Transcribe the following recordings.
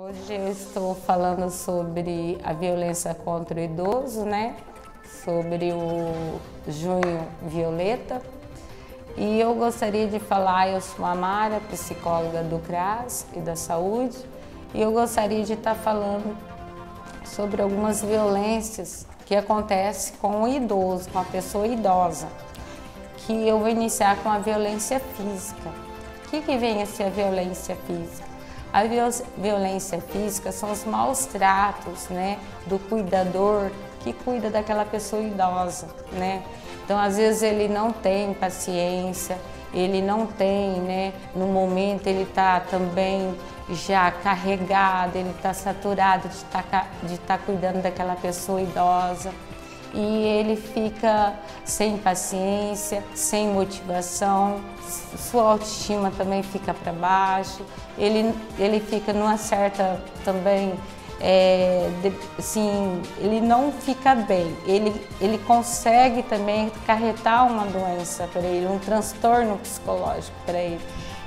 Hoje eu estou falando sobre a violência contra o idoso, né? Sobre o Junho Violeta. E eu gostaria de falar, eu sou a Mara, psicóloga do CRAS e da Saúde, e eu gostaria de estar falando sobre algumas violências que acontecem com o idoso, com a pessoa idosa, que eu vou iniciar com a violência física. O que vem a ser a violência física? A violência física são os maus tratos, né, do cuidador que cuida daquela pessoa idosa, né? Então, às vezes ele não tem paciência, ele não tem, né, no momento ele está também já carregado, ele está saturado de estar cuidando daquela pessoa idosa. E ele fica sem paciência, sem motivação, sua autoestima também fica para baixo, ele fica numa certa também, assim, ele não fica bem, ele consegue também acarretar uma doença para ele, um transtorno psicológico para ele.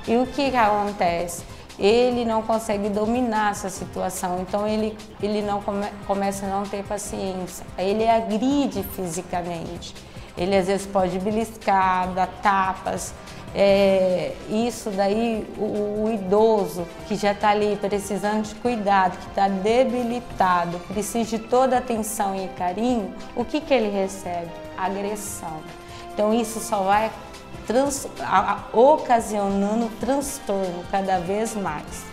E o que acontece? Ele não consegue dominar essa situação, então ele não começa a não ter paciência, ele agride fisicamente, ele às vezes pode beliscar, dar tapas, isso daí o idoso que já está ali precisando de cuidado, que está debilitado, precisa de toda atenção e carinho, o que ele recebe? Agressão. Então isso só vai ocasionando transtorno cada vez mais.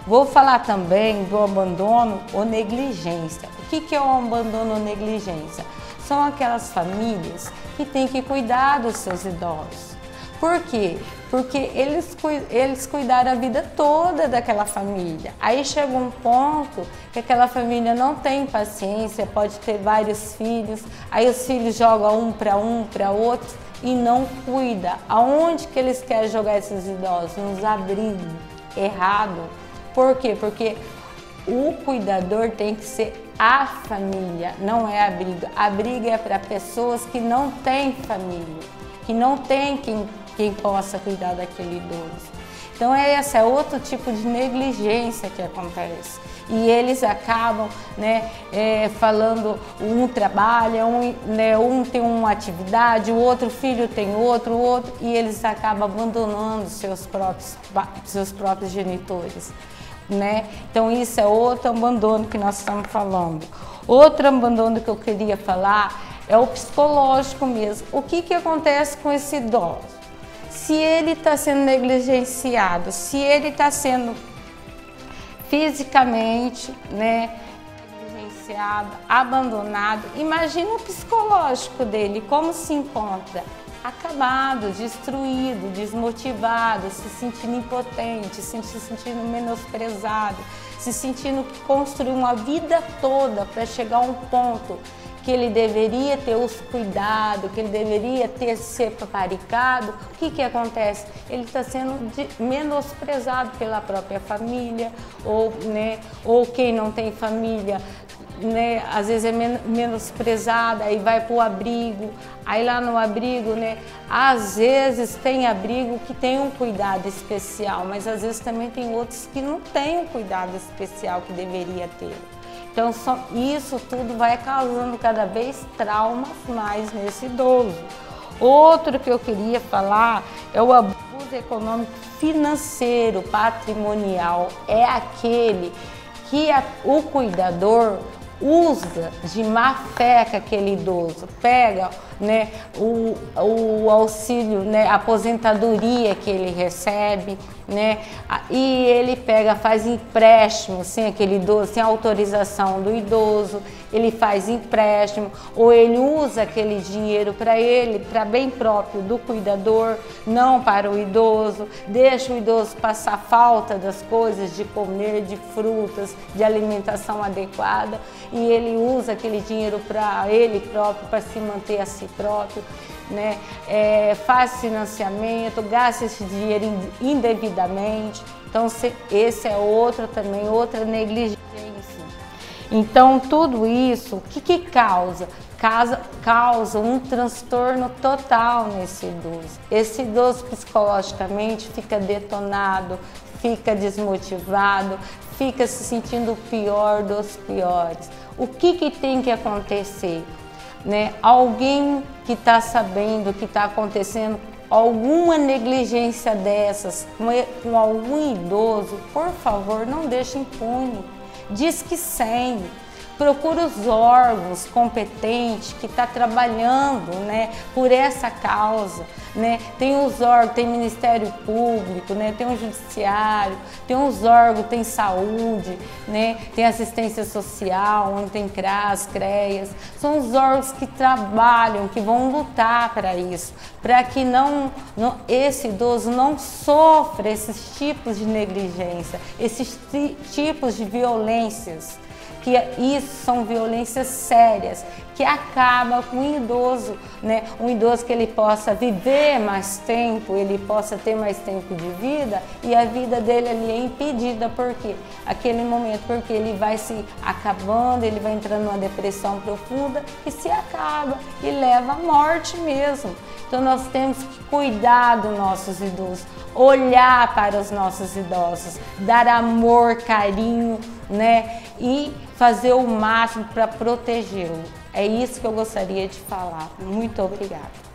Vou falar também do abandono ou negligência. O que é o abandono ou negligência? São aquelas famílias que têm que cuidar dos seus idosos. Por quê? Porque eles cuidaram a vida toda daquela família. Aí chega um ponto que aquela família não tem paciência, pode ter vários filhos, aí os filhos jogam um para outro e não cuida. Aonde que eles querem jogar esses idosos? Nos abrigos. Errado. Por quê? Porque o cuidador tem que ser a família, não é abrigo. Abrigo é para pessoas que não têm família, que não tem quem possa cuidar daquele idoso. Então esse é outro tipo de negligência que acontece. E eles acabam, né, falando, um trabalha, um tem uma atividade, o outro filho tem outro, e eles acabam abandonando seus próprios genitores, né? Então isso é outro abandono que nós estamos falando. Outro abandono que eu queria falar é o psicológico mesmo. O que acontece com esse idoso? Se ele está sendo negligenciado, se ele está sendo fisicamente, né, negligenciado, abandonado, imagina o psicológico dele, como se encontra? Acabado, destruído, desmotivado, se sentindo impotente, se sentindo menosprezado, se sentindo que construiu uma vida toda para chegar a um ponto que ele deveria ter os cuidados, que ele deveria ser paparicado. O que acontece? Ele está sendo menosprezado pela própria família, ou quem não tem família, né, às vezes é menosprezada, aí vai para o abrigo, aí lá no abrigo, né, às vezes tem abrigo que tem um cuidado especial, mas às vezes também tem outros que não têm um cuidado especial que deveria ter. Então isso tudo vai causando cada vez traumas mais nesse idoso. Outro que eu queria falar é o abuso econômico financeiro, patrimonial. É aquele que o cuidador usa de má fé com aquele idoso, pega, né, o auxílio, né, a aposentadoria que ele recebe, né, e ele pega, faz empréstimo sem aquele idoso, sem autorização do idoso, ele faz empréstimo, ou ele usa aquele dinheiro para ele, para bem próprio do cuidador, não para o idoso, deixa o idoso passar falta das coisas, de comer, de frutas, de alimentação adequada, e ele usa aquele dinheiro para ele próprio, para se manter a si próprio, né? Faz financiamento, gasta esse dinheiro indevidamente. Então esse é outra negligência. Então tudo isso, o que causa? Causa um transtorno total nesse idoso. Esse idoso psicologicamente fica detonado, fica desmotivado, fica se sentindo o pior dos piores. O que tem que acontecer? Né? Alguém que está sabendo o que está acontecendo, alguma negligência dessas com algum idoso, por favor, não deixe impune. Diz que 100. Procura os órgãos competentes que estão trabalhando, né, por essa causa. Né? Tem os órgãos, tem Ministério Público, né? Tem o Judiciário, tem os órgãos, tem saúde, né? Tem assistência social, onde tem CRAS, CREAS. São os órgãos que trabalham, que vão lutar para isso, para que esse idoso não sofra esses tipos de negligência, esses tipos de violências. Que isso são violências sérias, que acaba com o idoso, né? Um idoso que ele possa viver mais tempo, ele possa ter mais tempo de vida e a vida dele ali é impedida, porque aquele momento, porque ele vai se acabando, ele vai entrando numa depressão profunda e se acaba e leva à morte mesmo. Então nós temos que cuidar dos nossos idosos, olhar para os nossos idosos, dar amor, carinho, né? E fazer o máximo para protegê-lo. É isso que eu gostaria de falar. Muito obrigada.